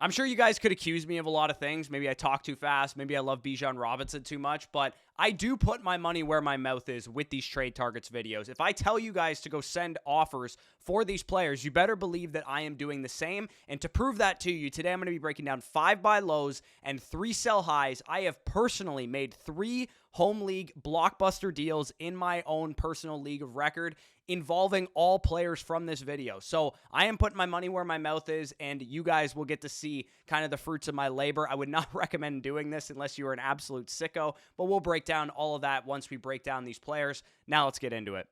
I'm sure you guys could accuse me of a lot of things. Maybe I talk too fast. Maybe I love Bijan Robinson too much. But I do put my money where my mouth is with these trade targets videos. If I tell you guys to go send offers for these players, you better believe that I am doing the same. And to prove that to you, today I'm going to be breaking down 5 buy lows and 3 sell highs. I have personally made 3 home league blockbuster deals in my own personal league of record involving all players from this video. So I am putting my money where my mouth is, and you guys will get to see kind of the fruits of my labor. I would not recommend doing this unless you are an absolute sicko, but we'll break down all of that once we break down these players. Now let's get into it.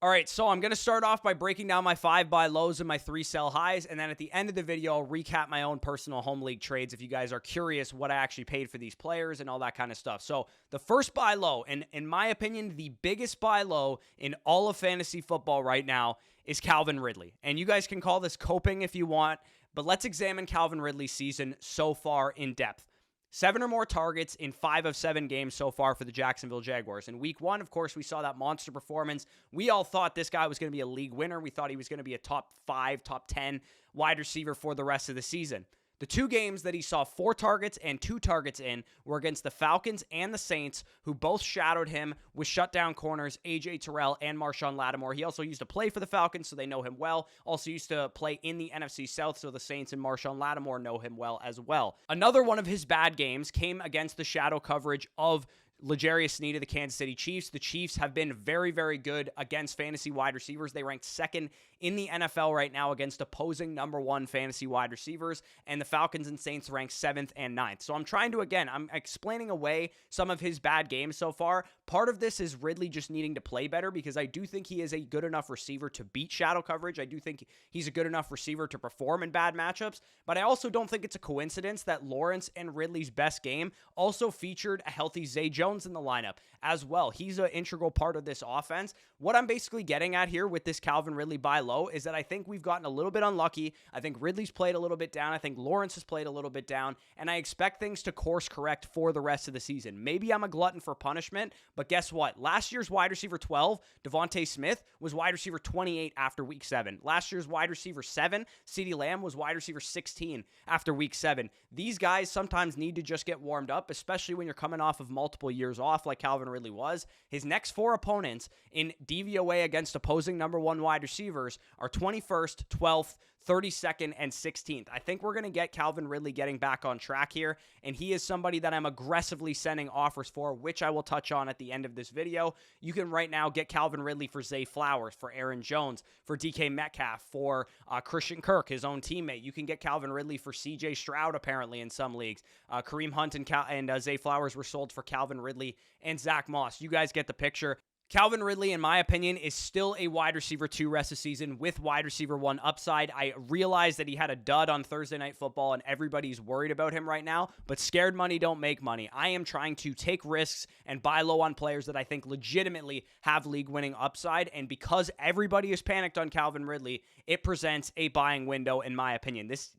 All right, so I'm going to start off by breaking down my 5 buy lows and my 3 sell highs, and then at the end of the video, I'll recap my own personal home league trades if you guys are curious what I actually paid for these players and all that kind of stuff. So the first buy low, and in my opinion, the biggest buy low in all of fantasy football right now is Calvin Ridley. And you guys can call this coping if you want, but let's examine Calvin Ridley's season so far in depth. 7 or more targets in 5 of 7 games so far for the Jacksonville Jaguars. In week 1, of course, we saw that monster performance. We all thought this guy was going to be a league winner. We thought he was going to be a top 5, top 10 wide receiver for the rest of the season. The 2 games that he saw 4 targets and 2 targets in were against the Falcons and the Saints, who both shadowed him with shutdown corners, A.J. Terrell and Marshawn Lattimore. He also used to play for the Falcons, so they know him well. Also used to play in the NFC South, so the Saints and Marshawn Lattimore know him well as well. Another one of his bad games came against the shadow coverage of L'Jarius Sneed of the Kansas City Chiefs. The Chiefs have been very, very good against fantasy wide receivers. They ranked 2nd in the NFL right now against opposing number 1 fantasy wide receivers, and the Falcons and Saints ranked 7th and 9th. So I'm trying to, again, I'm explaining away some of his bad games so far. Part of this is Ridley just needing to play better, because I do think he is a good enough receiver to beat shadow coverage. I do think he's a good enough receiver to perform in bad matchups, but I also don't think it's a coincidence that Lawrence and Ridley's best game also featured a healthy Zay Jones in the lineup as well. He's an integral part of this offense. What I'm basically getting at here with this Calvin Ridley buy low is that I think we've gotten a little bit unlucky. I think Ridley's played a little bit down. I think Lawrence has played a little bit down, and I expect things to course correct for the rest of the season. Maybe I'm a glutton for punishment, but guess what? Last year's wide receiver 12, Devontae Smith, was wide receiver 28 after week 7. Last year's wide receiver 7, CeeDee Lamb, was wide receiver 16 after week 7. These guys sometimes need to just get warmed up, especially when you're coming off of multiple years off like Calvin Ridley was. His next 4 opponents in DVOA against opposing number 1 wide receivers are 21st, 12th, 32nd, and 16th. I think we're going to get Calvin Ridley getting back on track here, and he is somebody that I'm aggressively sending offers for, which I will touch on at the end of this video. You can right now get Calvin Ridley for Zay Flowers, for Aaron Jones, for DK Metcalf, for Christian Kirk, his own teammate. You can get Calvin Ridley for CJ Stroud, apparently, in some leagues. Kareem Hunt and Zay Flowers were sold for Calvin Ridley and Zach Moss. You guys get the picture. Calvin Ridley, in my opinion, is still a wide receiver 2 rest of season with wide receiver 1 upside. I realize that he had a dud on Thursday Night Football and everybody's worried about him right now, but scared money don't make money. I am trying to take risks and buy low on players that I think legitimately have league-winning upside, and because everybody is panicked on Calvin Ridley, it presents a buying window, in my opinion. This,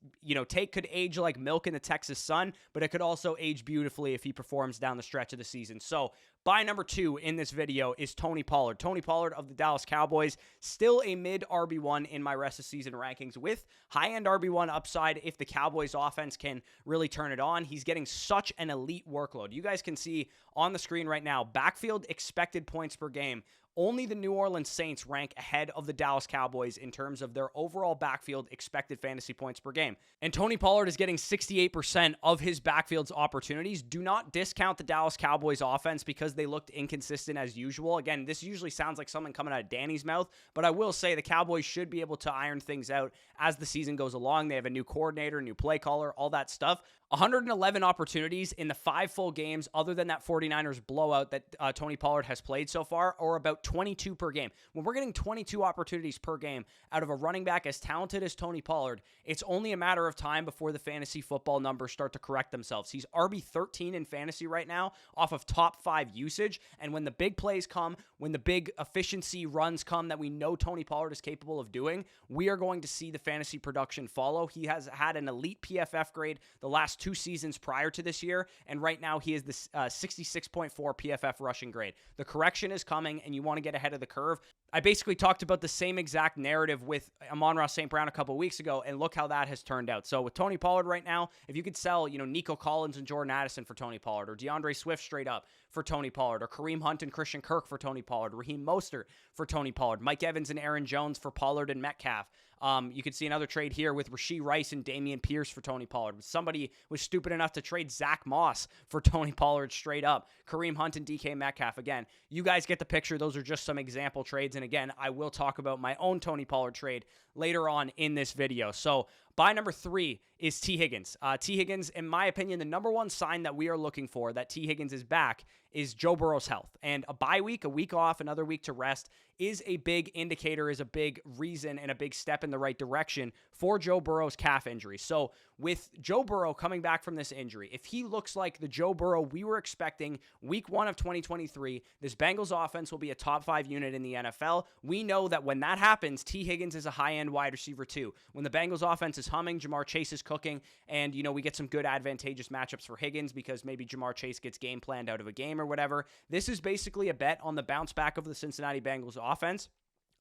take could age like milk in the Texas sun, but it could also age beautifully if he performs down the stretch of the season. So, buy number 2 in this video is Tony Pollard. Tony Pollard of the Dallas Cowboys, still a mid RB1 in my rest of season rankings with high-end RB1 upside if the Cowboys offense can really turn it on. He's getting such an elite workload. You guys can see on the screen right now, backfield expected points per game. Only the New Orleans Saints rank ahead of the Dallas Cowboys in terms of their overall backfield expected fantasy points per game. And Tony Pollard is getting 68% of his backfield's opportunities. Do not discount the Dallas Cowboys offense because they looked inconsistent as usual. Again, this usually sounds like something coming out of Danny's mouth, but I will say the Cowboys should be able to iron things out as the season goes along. They have a new coordinator, new play caller, all that stuff. 111 opportunities in the 5 full games other than that 49ers blowout that Tony Pollard has played so far, or about 22 per game. When we're getting 22 opportunities per game out of a running back as talented as Tony Pollard, it's only a matter of time before the fantasy football numbers start to correct themselves. He's RB13 in fantasy right now off of top 5 usage, and when the big plays come, when the big efficiency runs come that we know Tony Pollard is capable of doing, we are going to see the fantasy production follow. He has had an elite PFF grade the last 2 seasons prior to this year, and right now he is the 66.4 PFF rushing grade. The correction is coming, and you want to get ahead of the curve. I basically talked about the same exact narrative with Amon-Ra St. Brown a couple weeks ago, and look how that has turned out. So with Tony Pollard right now, if you could sell, Nico Collins and Jordan Addison for Tony Pollard, or DeAndre Swift straight up for Tony Pollard, or Kareem Hunt and Christian Kirk for Tony Pollard, Raheem Mostert for Tony Pollard, Mike Evans and Aaron Jones for Pollard and Metcalf. You could see another trade here with Rashee Rice and Dameon Pierce for Tony Pollard. Somebody was stupid enough to trade Zach Moss for Tony Pollard straight up. Kareem Hunt and DK Metcalf. Again, you guys get the picture. Those are just some example trades. And again, I will talk about my own Tony Pollard trade later on in this video. So buy number 3 is T. Higgins. T. Higgins, in my opinion, the number one sign that we are looking for that T. Higgins is back is Joe Burrow's health. And a bye week, a week off, another week to rest is a big indicator, is a big reason, and a big step in the right direction for Joe Burrow's calf injury. So with Joe Burrow coming back from this injury, if he looks like the Joe Burrow we were expecting week 1 of 2023, this Bengals offense will be a top 5 unit in the NFL. We know that when that happens, T. Higgins is a high-end wide receiver too. When the Bengals offense is humming, Jamar Chase is cooking, and we get some good advantageous matchups for Higgins because maybe Jamar Chase gets game planned out of a game or whatever. This is basically a bet on the bounce back of the Cincinnati Bengals offense.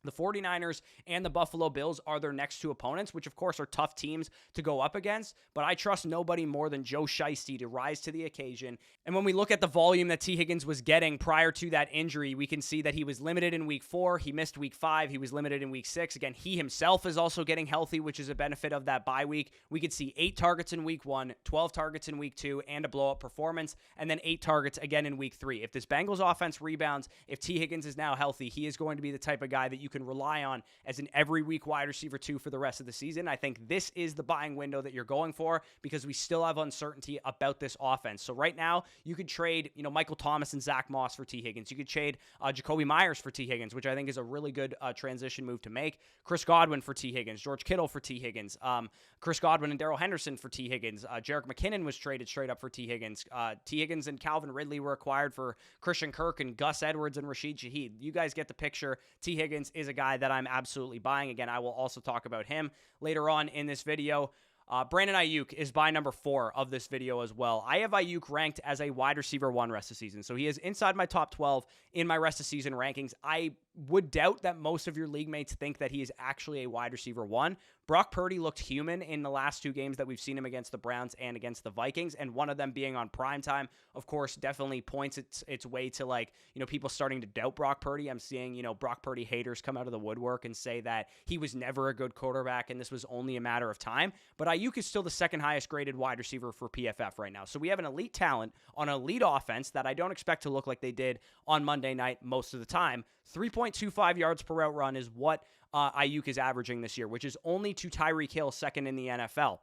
The 49ers and the Buffalo Bills are their next 2 opponents, which of course are tough teams to go up against, but I trust nobody more than Joe Shiesty to rise to the occasion. And when we look at the volume that T. Higgins was getting prior to that injury, we can see that he was limited in week 4, he missed week 5, he was limited in week 6. Again, he himself is also getting healthy, which is a benefit of that bye week. We could see 8 targets in week 1, 12 targets in week 2, and a blow-up performance, and then 8 targets again in week 3. If this Bengals offense rebounds, if T. Higgins is now healthy, he is going to be the type of guy that you can rely on as an every week wide receiver 2 for the rest of the season. I think this is the buying window that you're going for because we still have uncertainty about this offense. So right now, you could trade, Michael Thomas and Zach Moss for T. Higgins. You could trade Jacoby Myers for T. Higgins, which I think is a really good transition move to make. Chris Godwin for T. Higgins. George Kittle for T. Higgins. Chris Godwin and Darrell Henderson for T. Higgins. Jerick McKinnon was traded straight up for T. Higgins. T. Higgins and Calvin Ridley were acquired for Christian Kirk and Gus Edwards and Rashid Shaheed. You guys get the picture. T. Higgins is a guy that I'm absolutely buying. Again, I will also talk about him later on in this video. Brandon Aiyuk is buy number 4 of this video as well. I have Aiyuk ranked as a wide receiver 1 rest of season. So he is inside my top 12 in my rest of season rankings. I would doubt that most of your league mates think that he is actually a wide receiver 1. Brock Purdy looked human in the last 2 games that we've seen him against the Browns and against the Vikings, and one of them being on primetime, of course, definitely points its way to people starting to doubt Brock Purdy. I'm seeing, Brock Purdy haters come out of the woodwork and say that he was never a good quarterback and this was only a matter of time. But Aiyuk is still the second highest graded wide receiver for PFF right now. So we have an elite talent on an elite offense that I don't expect to look like they did on Monday night most of the time. 3.25 yards per route run is what Aiyuk is averaging this year, which is only to Tyreek Hill, second in the NFL.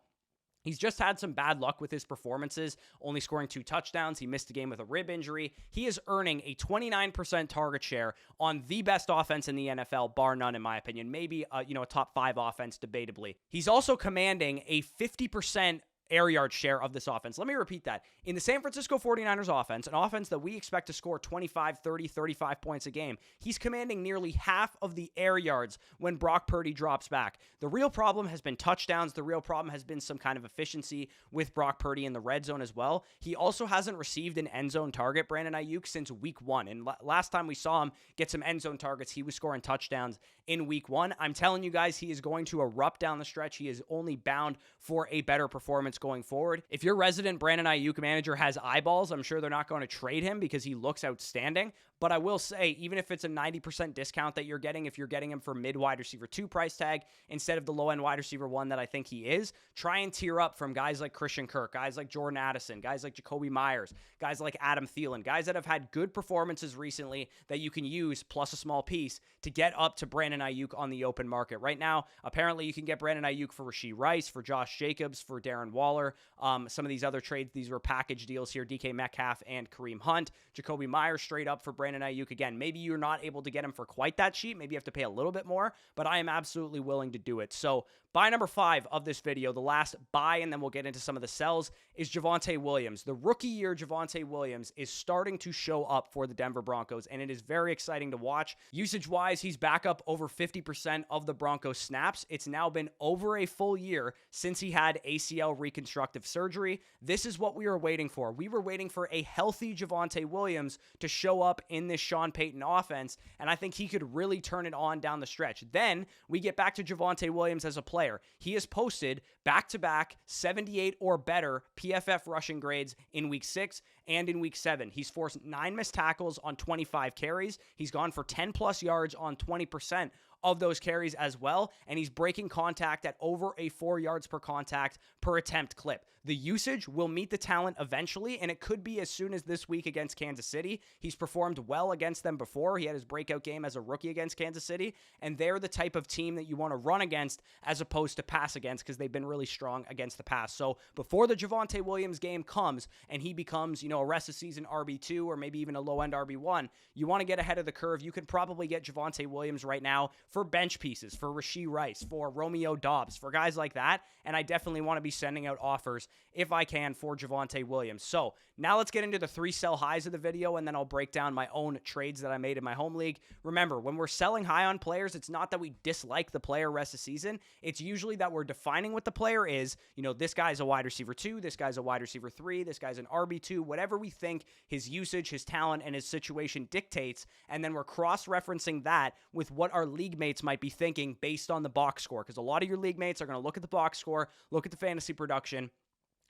He's just had some bad luck with his performances, only scoring 2 touchdowns. He missed a game with a rib injury. He is earning a 29% target share on the best offense in the NFL, bar none, in my opinion. Maybe, a top 5 offense, debatably. He's also commanding a 50% air yard share of this offense. Let me repeat that. In the San Francisco 49ers offense, an offense that we expect to score 25, 30, 35 points a game, he's commanding nearly half of the air yards when Brock Purdy drops back. The real problem has been touchdowns. The real problem has been some kind of efficiency with Brock Purdy in the red zone as well. He also hasn't received an end zone target, Brandon Aiyuk, since week 1. And last time we saw him get some end zone targets, he was scoring touchdowns in week 1. I'm telling you guys, he is going to erupt down the stretch. He is only bound for a better performance going forward. If your resident Brandon Aiyuk manager has eyeballs, I'm sure they're not going to trade him because he looks outstanding. But I will say, even if it's a 90% discount that you're getting, if you're getting him for mid wide receiver 2 price tag instead of the low end wide receiver 1 that I think he is, try and tier up from guys like Christian Kirk, guys like Jordan Addison, guys like Jacoby Myers, guys like Adam Thielen, guys that have had good performances recently that you can use plus a small piece to get up to Brandon Aiyuk on the open market. Right now, apparently you can get Brandon Aiyuk for Rashee Rice, for Josh Jacobs, for Darren Waller. Some of these other trades, these were package deals here, DK Metcalf and Kareem Hunt. Jacoby Myers straight up for Brandon Aiyuk. Again, maybe you're not able to get him for quite that cheap. Maybe you have to pay a little bit more, but I am absolutely willing to do it. So Buy number 5 of this video, the last buy, and then we'll get into some of the sells, is Javonte Williams. The rookie year Javonte Williams is starting to show up for the Denver Broncos, and it is very exciting to watch. Usage-wise, he's back up over 50% of the Broncos snaps. It's now been over a full year since he had ACL reconstructive surgery. This is what we were waiting for. We were waiting for a healthy Javonte Williams to show up in this Sean Payton offense, and I think he could really turn it on down the stretch. Then we get back to Javonte Williams as a player. He has posted back-to-back 78 or better PFF rushing grades in week 6 and in week 7. He's forced 9 missed tackles on 25 carries. He's gone for 10 plus yards on 20% of those carries as well, and he's breaking contact at over a 4 yards per contact per attempt clip. The usage will meet the talent eventually, and it could be as soon as this week against Kansas City. He's performed well against them before. He had his breakout game as a rookie against Kansas City, and they're the type of team that you want to run against as opposed to pass against, because they've been really strong against the pass. So before the Javonte Williams game comes and he becomes, a rest of season RB2 or maybe even a low-end RB1, you want to get ahead of the curve. You could probably get Javonte Williams right now for bench pieces, for Rashee Rice, for Romeo Doubs, for guys like that, and I definitely want to be sending out offers if I can for Javonte Williams. So now let's get into the 3 sell highs of the video, and then I'll break down my own trades that I made in my home league. Remember, when we're selling high on players, it's not that we dislike the player rest of season. It's usually that we're defining what the player is. This guy's a wide receiver 2, this guy's a wide receiver 3, this guy's an RB2, whatever we think his usage, his talent, and his situation dictates, and then we're cross-referencing that with what our league mates might be thinking based on the box score, because a lot of your league mates are going to look at the box score, look at the fantasy production,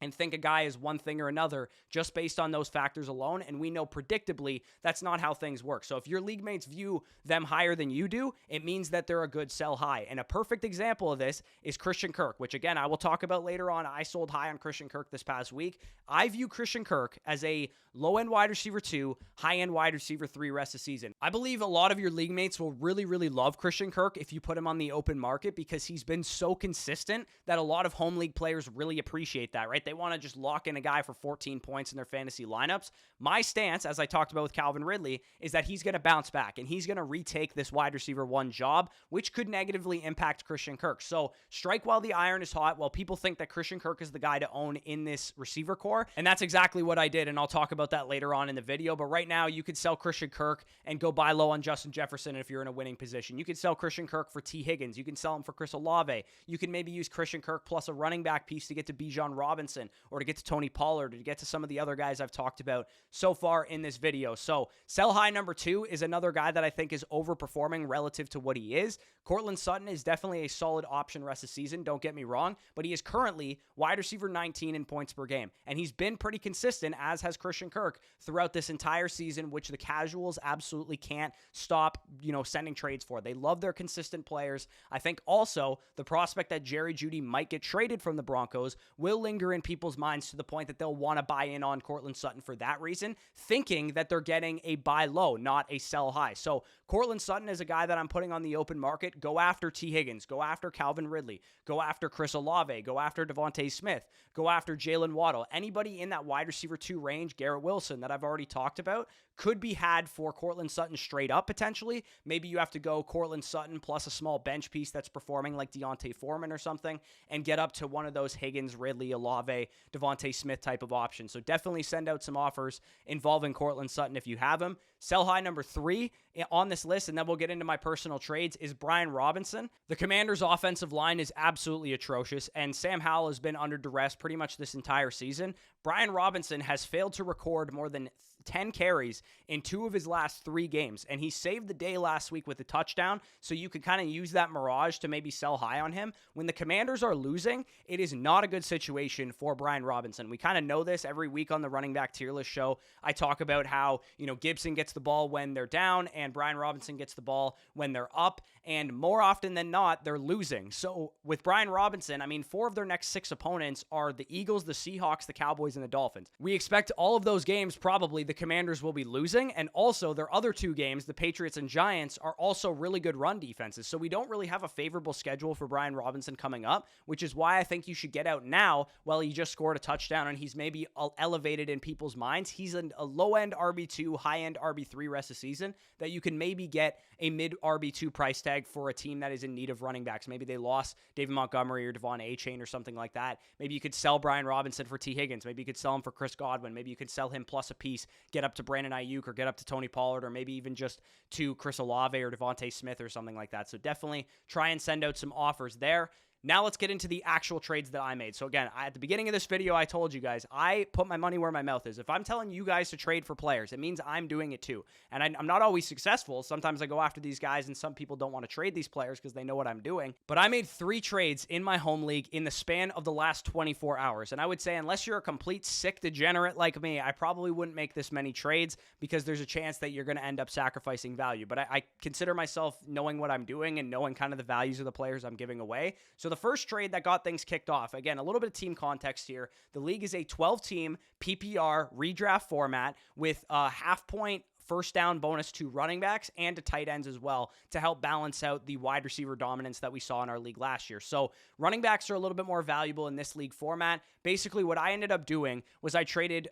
and think a guy is one thing or another just based on those factors alone, and we know predictably that's not how things work. So if your league mates view them higher than you do, it means that they're a good sell high. And a perfect example of this is Christian Kirk, which again, I will talk about later on. I sold high on Christian Kirk this past week. I view Christian Kirk as a low-end wide receiver 2, high-end wide receiver 3 rest of season. I believe a lot of your league mates will really, really love Christian Kirk if you put him on the open market, because he's been so consistent that a lot of home league players really appreciate that, right? They want to just lock in a guy for 14 points in their fantasy lineups. My stance, as I talked about with Calvin Ridley, is that he's going to bounce back and he's going to retake this wide receiver 1 job, which could negatively impact Christian Kirk. So strike while the iron is hot, while people think that Christian Kirk is the guy to own in this receiver core. And that's exactly what I did, and I'll talk about that later on in the video. But right now, you could sell Christian Kirk and go buy low on Justin Jefferson if you're in a winning position. You could sell Christian Kirk for T. Higgins. You can sell him for Chris Olave. You can maybe use Christian Kirk plus a running back piece to get to Bijan Robinson, or to get to Tony Pollard, or to get to some of the other guys I've talked about so far in this video. So sell high number 2 is another guy that I think is overperforming relative to what he is. Courtland Sutton is definitely a solid option rest of season, don't get me wrong, but he is currently wide receiver 19 in points per game, and he's been pretty consistent, as has Christian Kirk, throughout this entire season, which the casuals absolutely can't stop, sending trades for. They love their consistent players. I think also the prospect that Jerry Jeudy might get traded from the Broncos will linger in people's minds to the point that they'll want to buy in on Courtland Sutton for that reason, thinking that they're getting a buy low, not a sell high. So Courtland Sutton is a guy that I'm putting on the open market. Go after T. Higgins. Go after Calvin Ridley. Go after Chris Olave. Go after Devontae Smith. Go after Jalen Waddle. Anybody in that wide receiver 2 range, Garrett Wilson, that I've already talked about, could be had for Courtland Sutton straight up potentially. Maybe you have to go Courtland Sutton plus a small bench piece that's performing like Deontay Foreman or something, and get up to one of those Higgins, Ridley, Olave, Devontae Smith type of options. So definitely send out some offers involving Courtland Sutton if you have him. Sell high number 3 on this list, and then we'll get into my personal trades, is Brian Robinson. The Commanders' offensive line is absolutely atrocious, and Sam Howell has been under duress pretty much this entire season. Brian Robinson has failed to record more than 10 carries in 2 of his last 3 games, and he saved the day last week with a touchdown, so you could kind of use that mirage to maybe sell high on him. When the Commanders are losing, it is not a good situation for Brian Robinson. We kind of know this every week on the Running Back Tier List show. I talk about how, Gibson gets the ball when they're down, and Brian Robinson gets the ball when they're up, and more often than not, they're losing. So with Brian Robinson, 4 of their next 6 opponents are the Eagles, the Seahawks, the Cowboys, and the Dolphins. We expect all of those games, probably, the Commanders will be losing, and also their other 2 games, the Patriots and Giants, are also really good run defenses. So we don't really have a favorable schedule for Brian Robinson coming up, which is why I think you should get out now while he just scored a touchdown and he's maybe elevated in people's minds. He's a low-end RB2, high-end RB3 RB3 rest of the season, that you can maybe get a mid RB2 price tag for a team that is in need of running backs. Maybe they lost David Montgomery or Devon A-Chain or something like that. Maybe you could sell Brian Robinson for T. Higgins. Maybe you could sell him for Chris Godwin. Maybe you could sell him plus a piece, get up to Brandon Aiyuk or get up to Tony Pollard, or maybe even just to Chris Olave or Devontae Smith or something like that. So definitely try and send out some offers there. Now let's get into the actual trades that I made. So again, at the beginning of this video, I told you guys, I put my money where my mouth is. If I'm telling you guys to trade for players, it means I'm doing it too. And I'm not always successful. Sometimes I go after these guys and some people don't want to trade these players because they know what I'm doing. But I made 3 trades in my home league in the span of the last 24 hours. And I would say, unless you're a complete sick degenerate like me, I probably wouldn't make this many trades because there's a chance that you're going to end up sacrificing value. But I consider myself knowing what I'm doing and knowing kind of the values of the players I'm giving away. So the first trade that got things kicked off, again, a little bit of team context here. The league is a 12-team PPR redraft format with a half-point first down bonus to running backs and to tight ends as well to help balance out the wide receiver dominance that we saw in our league last year. So running backs are a little bit more valuable in this league format. Basically, what I ended up doing was I traded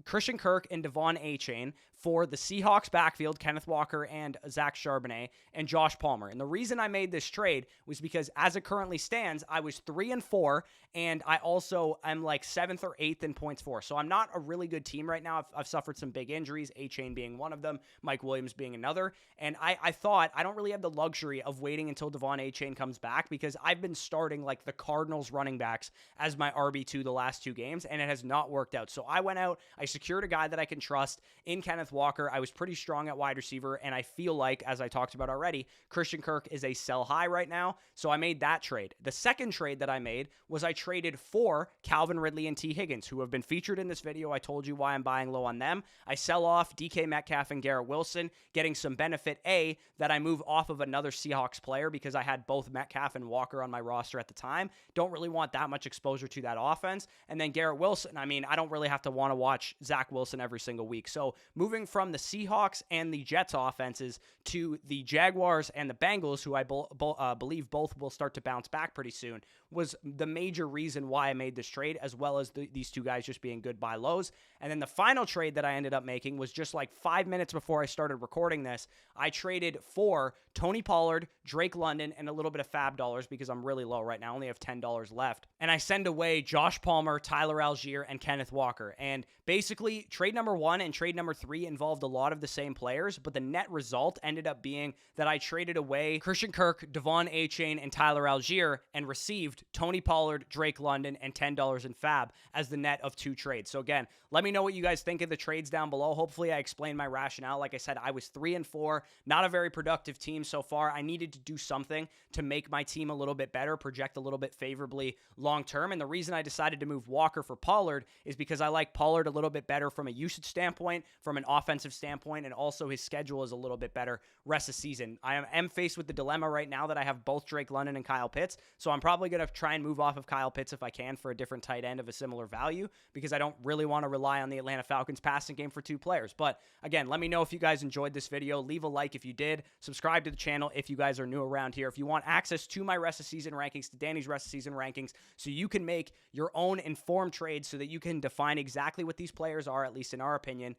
Christian Kirk and Devon A-Chain for the Seahawks backfield, Kenneth Walker and Zach Charbonnet, and Josh Palmer. And the reason I made this trade was because as it currently stands, I was 3-4, and I also am like 7th or 8th in points for. So I'm not a really good team right now. I've suffered some big injuries, A-Chain being one of them, Mike Williams being another. And I thought I don't really have the luxury of waiting until Devon A-Chain comes back because I've been starting like the Cardinals running backs as my RB2 the last 2 games, and it has not worked out. So I went out, I secured a guy that I can trust in Kenneth Walker. I was pretty strong at wide receiver, and I feel like, as I talked about already, Christian Kirk is a sell high right now. So I made that trade. The second trade that I made was I traded for Calvin Ridley and T. Higgins, who have been featured in this video. I told you why I'm buying low on them. I sell off DK Metcalf and Garrett Wilson, getting some benefit A, that I move off of another Seahawks player because I had both Metcalf and Walker on my roster at the time. Don't really want that much exposure to that offense. And then Garrett Wilson, I mean, I don't really have to want to watch Zach Wilson every single week. So moving from the Seahawks and the Jets offenses to the Jaguars and the Bengals, who I believe both will start to bounce back pretty soon, was the major reason why I made this trade, as well as these two guys just being good buy lows. And then the final trade that I ended up making was just like 5 minutes before I started recording this. I traded for Tony Pollard, Drake London, and a little bit of fab dollars because I'm really low right now. I only have $10 left. And I send away Josh Palmer, Tyler Algier, and Kenneth Walker. And basically, trade number 1 and trade number 3 involved a lot of the same players, but the net result ended up being that I traded away Christian Kirk, Devon A-Chain, and Tyler Algier and received Tony Pollard, Drake London, and $10 in fab as the net of 2 trades. So again, let me know what you guys think of the trades down below. Hopefully I explained my rationale. Like I said, I was 3-4, not a very productive team so far. I needed to do something to make my team a little bit better, project a little bit favorably long term. And the reason I decided to move Walker for Pollard is because I like Pollard a little bit better from a usage standpoint, from an offensive standpoint, and also his schedule is a little bit better rest of season. I am faced with the dilemma right now that I have both Drake London and Kyle Pitts, so I'm probably going to try and move off of Kyle Pitts if I can for a different tight end of a similar value because I don't really want to rely on the Atlanta Falcons passing game for 2 players. But again, let me know if you guys enjoyed this video. Leave a like if you did. Subscribe to the channel if you guys are new around here. If you want access to my rest of season rankings, to Danny's rest of season rankings, so you can make your own informed trades so that you can define exactly what these players are, at least in our opinion.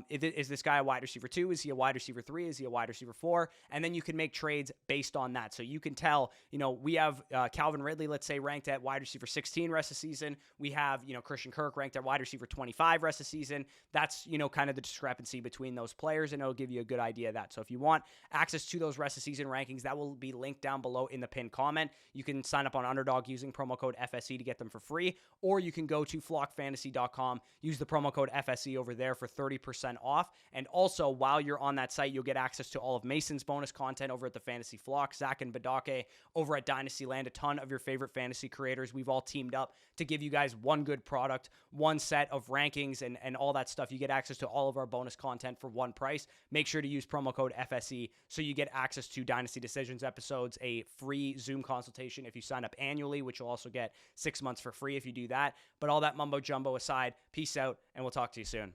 Is this guy a wide receiver 2? Is he a wide receiver 3? Is he a wide receiver 4? And then you can make trades based on that. So you can tell, we have Calvin Ridley, let's say, ranked at wide receiver 16 rest of season. We have, Christian Kirk ranked at wide receiver 25 rest of season. That's, kind of the discrepancy between those players, and it'll give you a good idea of that. So if you want access to those rest of season rankings, that will be linked down below in the pinned comment. You can sign up on Underdog using promo code FSE to get them for free, or you can go to flockfantasy.com, use the promo code FSE over there for 30% off. And also, while you're on that site, you'll get access to all of Mason's bonus content over at the Fantasy Flock, Zach and bdge over at Dynasty Land, a ton of your favorite fantasy creators. We've all teamed up to give you guys one good product, one set of rankings, and all that stuff. You get access to all of our bonus content for one price. Make sure to use promo code FSE so you get access to Dynasty Decisions episodes, a free Zoom consultation if you sign up annually, which you'll also get 6 months for free if you do that. But all that mumbo jumbo aside, peace out, and we'll talk to you soon.